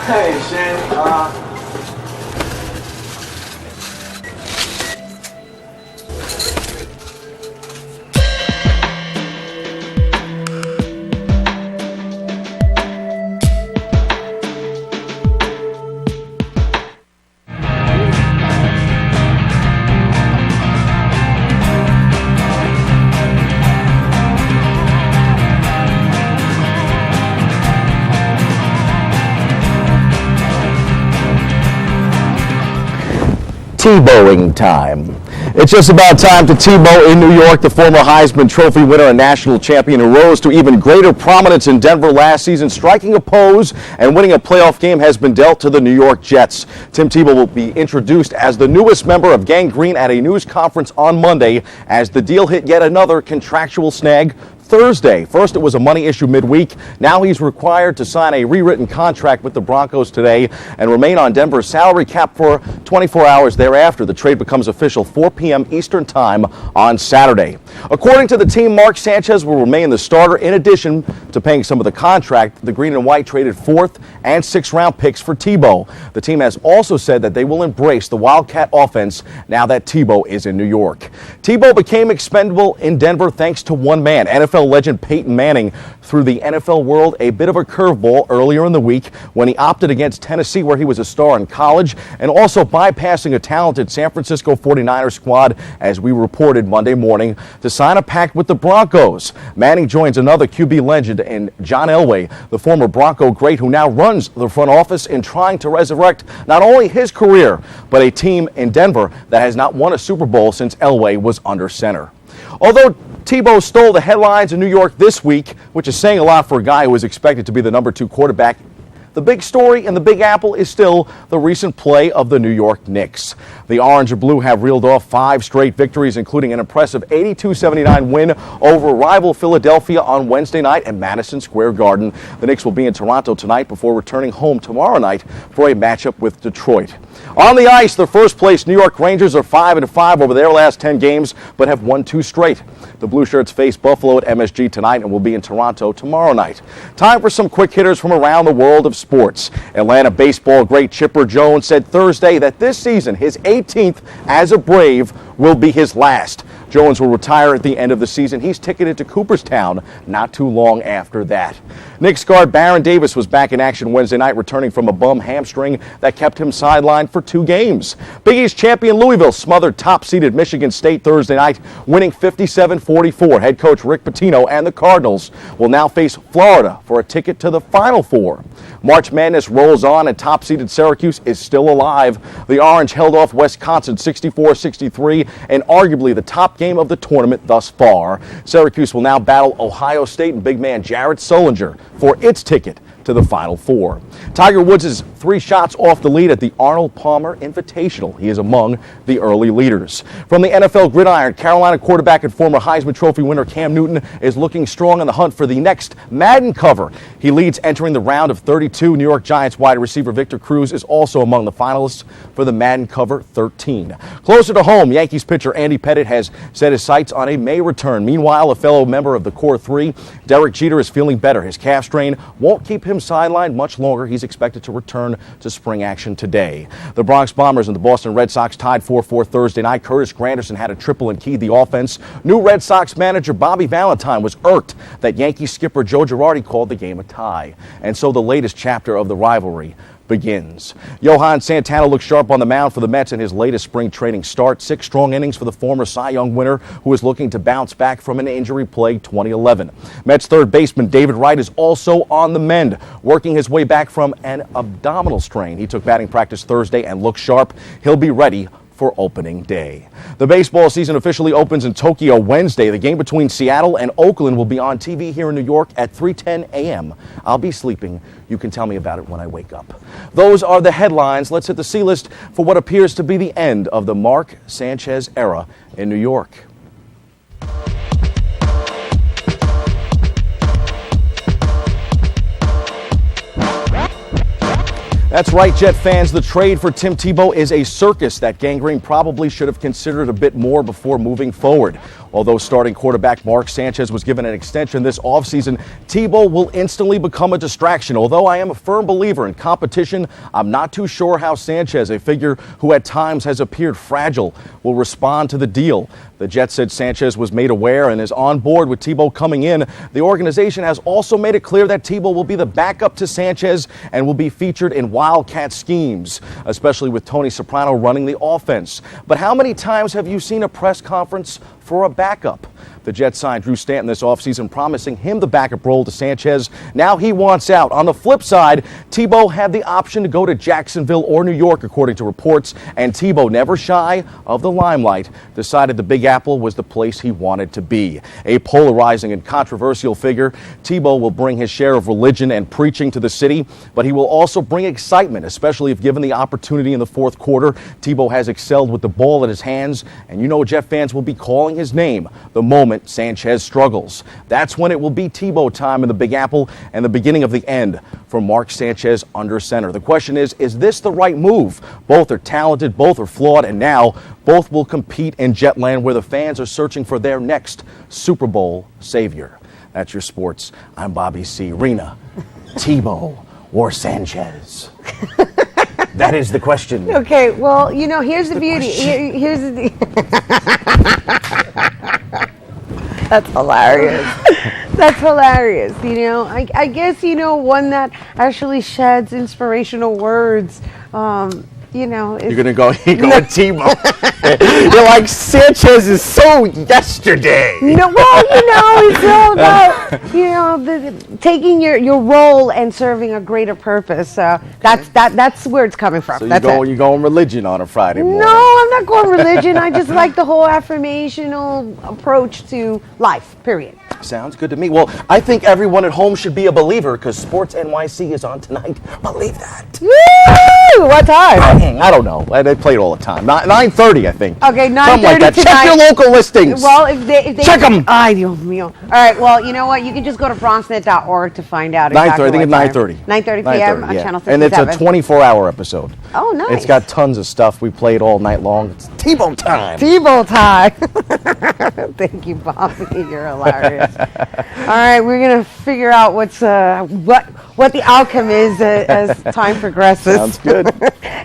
Hey, Shannon. Tebowing time. It's just about time to Tebow in New York. The former Heisman Trophy winner and national champion who rose to even greater prominence in Denver last season, striking a pose and winning a playoff game, has been dealt to the New York Jets. Tim Tebow will be introduced as the newest member of Gang Green at a news conference on Monday as the deal hit yet another contractual snag Thursday. First, it was a money issue midweek. Now he's required to sign a rewritten contract with the Broncos today and remain on Denver's salary cap for 24 hours thereafter. The trade becomes official 4 p.m. Eastern Time on Saturday. According to the team, Mark Sanchez will remain the starter. In addition to paying some of the contract, the Green and White traded 4th and 6th round picks for Tebow. The team has also said that they will embrace the Wildcat offense now that Tebow is in New York. Tebow became expendable in Denver thanks to one man. NFL legend Peyton Manning threw the NFL world a bit of a curveball earlier in the week when he opted against Tennessee, where he was a star in college, and also bypassing a talented San Francisco 49ers squad, as we reported Monday morning, to sign a pact with the Broncos. Manning joins another QB legend in John Elway, the former Bronco great who now runs the front office in trying to resurrect not only his career, but a team in Denver that has not won a Super Bowl since Elway was under center. Although Tebow stole the headlines in New York this week, which is saying a lot for a guy who was expected to be the number 2 quarterback, the big story in the Big Apple is still the recent play of the New York Knicks. The Orange and Blue have reeled off 5 straight victories, including an impressive 82-79 win over rival Philadelphia on Wednesday night at Madison Square Garden. The Knicks will be in Toronto tonight before returning home tomorrow night for a matchup with Detroit. On the ice, the first-place New York Rangers are 5-5 over their last 10 games, but have won 2 straight. The Blue Shirts face Buffalo at MSG tonight and will be in Toronto tomorrow night. Time for some quick hitters from around the world of sports. Atlanta baseball great Chipper Jones said Thursday that this season, his 18th as a Brave, will be his last. Jones will retire at the end of the season. He's ticketed to Cooperstown not too long after that. Knicks guard Baron Davis was back in action Wednesday night, returning from a bum hamstring that kept him sidelined for 2 games. Big East champion Louisville smothered top-seeded Michigan State Thursday night, winning 57-44. Head coach Rick Pitino and the Cardinals will now face Florida for a ticket to the Final Four. March Madness rolls on and top-seeded Syracuse is still alive. The Orange held off Wisconsin 64-63 and arguably the top game of the tournament thus far. Syracuse will now battle Ohio State and big man Jared Sullinger for its ticket to the Final Four. Tiger Woods is 3 shots off the lead at the Arnold Palmer Invitational. He is among the early leaders. From the NFL gridiron, Carolina quarterback and former Heisman Trophy winner Cam Newton is looking strong in the hunt for the next Madden cover. He leads entering the round of 32. New York Giants wide receiver Victor Cruz is also among the finalists for the Madden cover 13. Closer to home, Yankees pitcher Andy Pettitte has set his sights on a May return. Meanwhile, a fellow member of the Core 3, Derek Jeter, is feeling better. His calf strain won't keep him sidelined much longer. He's expected to return to spring action today. The Bronx Bombers and the Boston Red Sox tied 4-4 Thursday night. Curtis Granderson had a triple and keyed the offense. New Red Sox manager Bobby Valentine was irked that Yankees skipper Joe Girardi called the game a tie. And so the latest chapter of the rivalry begins. Johan Santana looked sharp on the mound for the Mets in his latest spring training start. 6 strong innings for the former Cy Young winner, who is looking to bounce back from an injury-plagued 2011. Mets third baseman David Wright is also on the mend, working his way back from an abdominal strain. He took batting practice Thursday and looked sharp. He'll be ready for opening day. The baseball season officially opens in Tokyo Wednesday. The game between Seattle and Oakland will be on TV here in New York at 3:10 a.m. I'll be sleeping. You can tell me about it when I wake up. Those are the headlines. Let's hit the C-list for what appears to be the end of the Mark Sanchez era in New York. That's right, Jet fans. The trade for Tim Tebow is a circus that Gang Green probably should have considered a bit more before moving forward. Although starting quarterback Mark Sanchez was given an extension this offseason, Tebow will instantly become a distraction. Although I am a firm believer in competition, I'm not too sure how Sanchez, a figure who at times has appeared fragile, will respond to the deal. The Jets said Sanchez was made aware and is on board with Tebow coming in. The organization has also made it clear that Tebow will be the backup to Sanchez and will be featured in Wildcat schemes, especially with Tony Soprano running the offense. But how many times have you seen a press conference for a backup? The Jets signed Drew Stanton this offseason, promising him the backup role to Sanchez. Now he wants out. On the flip side, Tebow had the option to go to Jacksonville or New York, according to reports, and Tebow, never shy of the limelight, decided the Big Apple was the place he wanted to be. A polarizing and controversial figure, Tebow will bring his share of religion and preaching to the city, but he will also bring excitement, especially if given the opportunity in the fourth quarter. Tebow has excelled with the ball in his hands, and you know Jet fans will be calling his name the moment Sanchez struggles. That's when it will be Tebow time in the Big Apple and the beginning of the end for Mark Sanchez under center. The question is this the right move? Both are talented, both are flawed, and now both will compete in Jetland, where the fans are searching for their next Super Bowl savior. That's your sports. I'm Bobby C. Rena, Tebow or Sanchez? That is the question. Okay, well, you know, here's the beauty. Here's the That's hilarious. That's hilarious. You know, I guess, you know, one that actually sheds inspirational words. You know, you're gonna go with Tebow. You're like, Sanchez is so yesterday. No, well, you know, it's all about, you know, taking your role and serving a greater purpose. That's where it's coming from. So you're going religion on a Friday morning. No, I'm not going religion. I just like the whole affirmational approach to life, period. Sounds good to me. Well, I think everyone at home should be a believer because Sports NYC is on tonight. Believe that. Woo! What time? I don't know. They play it all the time. 9:30, I think. Okay, 9:30 Something like that. tonight. Check your local listings. Well, if they check them. Ay, Dios mío. All right. Well, you know what? You can just go to bronxnet.org to find out exactly 9:30. I think it's 9:30. 9:30 p.m. on Channel 67. And it's a 24-hour episode. Oh, nice. It's got tons of stuff. We played all night long. It's Tebow time. Tebow time. Thank you, Bobby. You're hilarious. All right, we're gonna figure out what the outcome is as time progresses. Sounds good.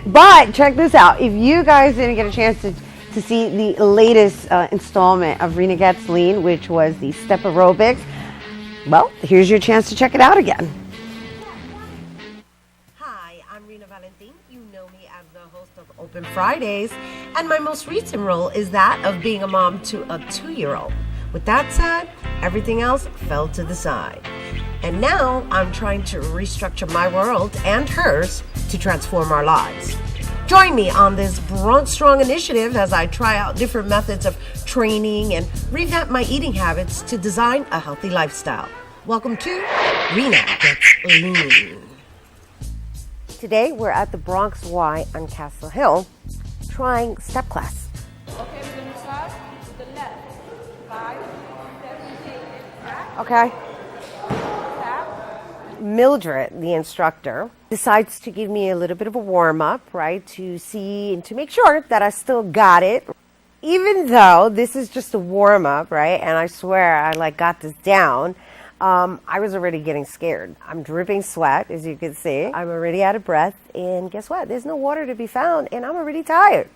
But check this out. If you guys didn't get a chance to see the latest installment of Rena Gets Lean, which was the Step Aerobics, well, here's your chance to check it out again. Hi, I'm Rena Valentin. You know me as the host of Open Fridays, and my most recent role is that of being a mom to a 2-year-old. With that said, everything else fell to the side. And now I'm trying to restructure my world and hers to transform our lives. Join me on this Bronx Strong initiative as I try out different methods of training and revamp my eating habits to design a healthy lifestyle. Welcome to Rena Gets Lean. Today we're at the Bronx Y on Castle Hill trying step class. Okay, we're going to start with the left. 5, 7, 8, Okay. Mildred, the instructor, decides to give me a little bit of a warm-up, right, to see and to make sure that I still got it. Even though this is just a warm-up, right, and I swear I got this down, I was already getting scared. I'm dripping sweat, as you can see. I'm already out of breath, and guess what? There's no water to be found, and I'm already tired.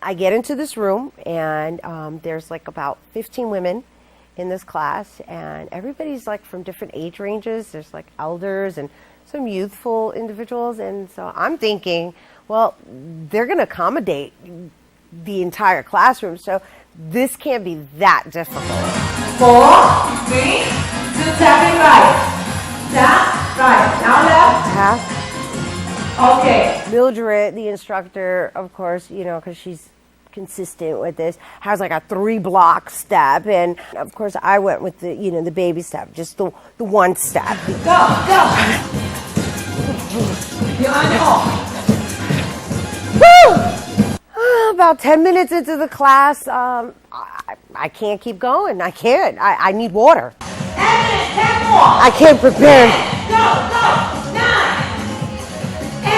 I get into this room, and there's about 15 women in this class, and everybody's from different age ranges. There's elders and some youthful individuals, and so I'm thinking, well, they're going to accommodate the entire classroom, so this can't be that difficult. 4, 3, 2, tapping right. Tap, right. Now left. Tap. Okay. Mildred, the instructor, of course, because she's consistent with this, has like a 3-block step, and of course I went with the, you know, the baby step, just the one step. Go, go. Behind off. Woo! About 10 minutes into the class, I can't keep going. I can't. I need water. 10 minutes, 10 more. I can't prepare. Go, go. 9, 8,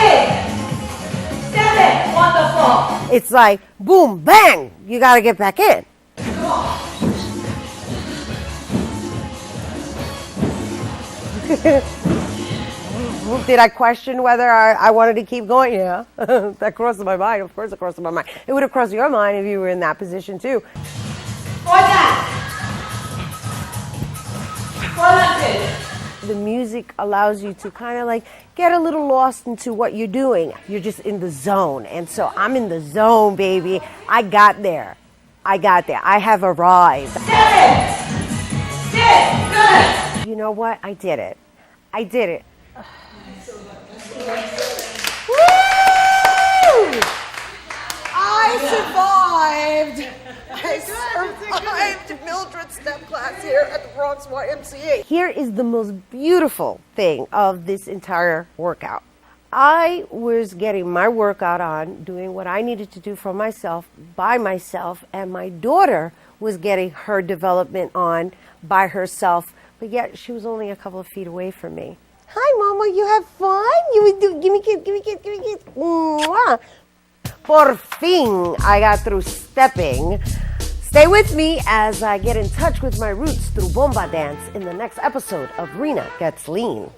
7. Wonderful. It's like, boom, bang. You got to get back in. Come on. Did I question whether I wanted to keep going? Yeah. That crossed my mind. Of course it crossed my mind. It would have crossed your mind if you were in that position too. The music allows you to kind of like get a little lost into what you're doing. You're just in the zone. And so I'm in the zone, baby. I got there. I have arrived. 7, 6, good. You know what? I did it. Woo! I survived. I survived Mildred's step class here at the Bronx YMCA. Here is the most beautiful thing of this entire workout. I was getting my workout on, doing what I needed to do for myself, by myself, and my daughter was getting her development on by herself, but yet she was only a couple of feet away from me. Hi, Mama, you have fun? Give me kiss. Mwah. Por fin, I got through stepping. Stay with me as I get in touch with my roots through bomba dance in the next episode of Rena Gets Lean.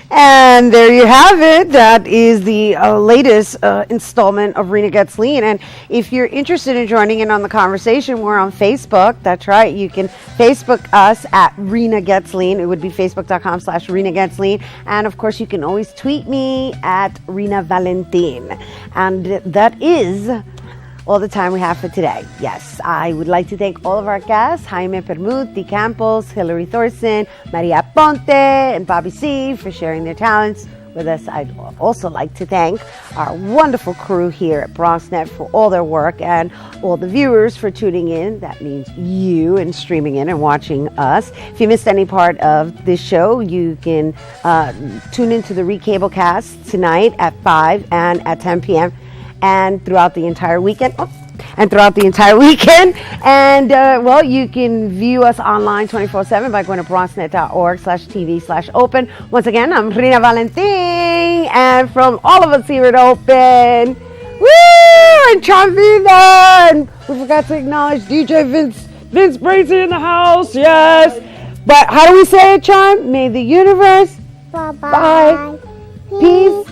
And there you have it. That is the latest installment of Rena Gets Lean. And if you're interested in joining in on the conversation, we're on Facebook. That's right. You can Facebook us at Rena Gets Lean. It would be facebook.com/Rena Gets Lean. And of course, you can always tweet me at Rena Valentin. And that is all the time we have for today. Yes, I would like to thank all of our guests, Jaime Permuti Campos, Hillary Thorson, Maria Ponte, and Bobby C, for sharing their talents with us. I'd also like to thank our wonderful crew here at BronxNet for all their work, and all the viewers for tuning in. That means you, and streaming in and watching us. If you missed any part of this show, you can tune into the Recablecast tonight at 5 and at 10 p.m. and throughout the entire weekend. And well, you can view us online 24/7 by going to bronxnet.org/TV/open. Once again, I'm Rena Valentin, and from all of us here at Open, woo, and Chavina, and we forgot to acknowledge DJ Vince Brazy in the house, yes. But how do we say it, Chime? May the universe, bye, peace,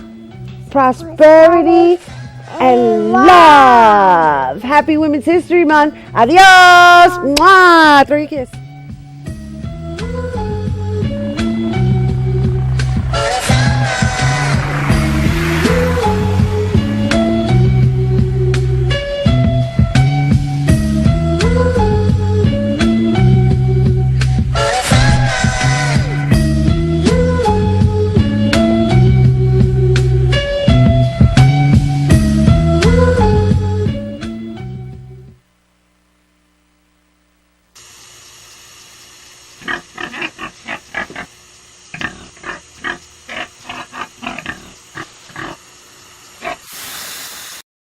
prosperity, and love. Happy Women's History Month. Adios. Mwah. Throw your kiss.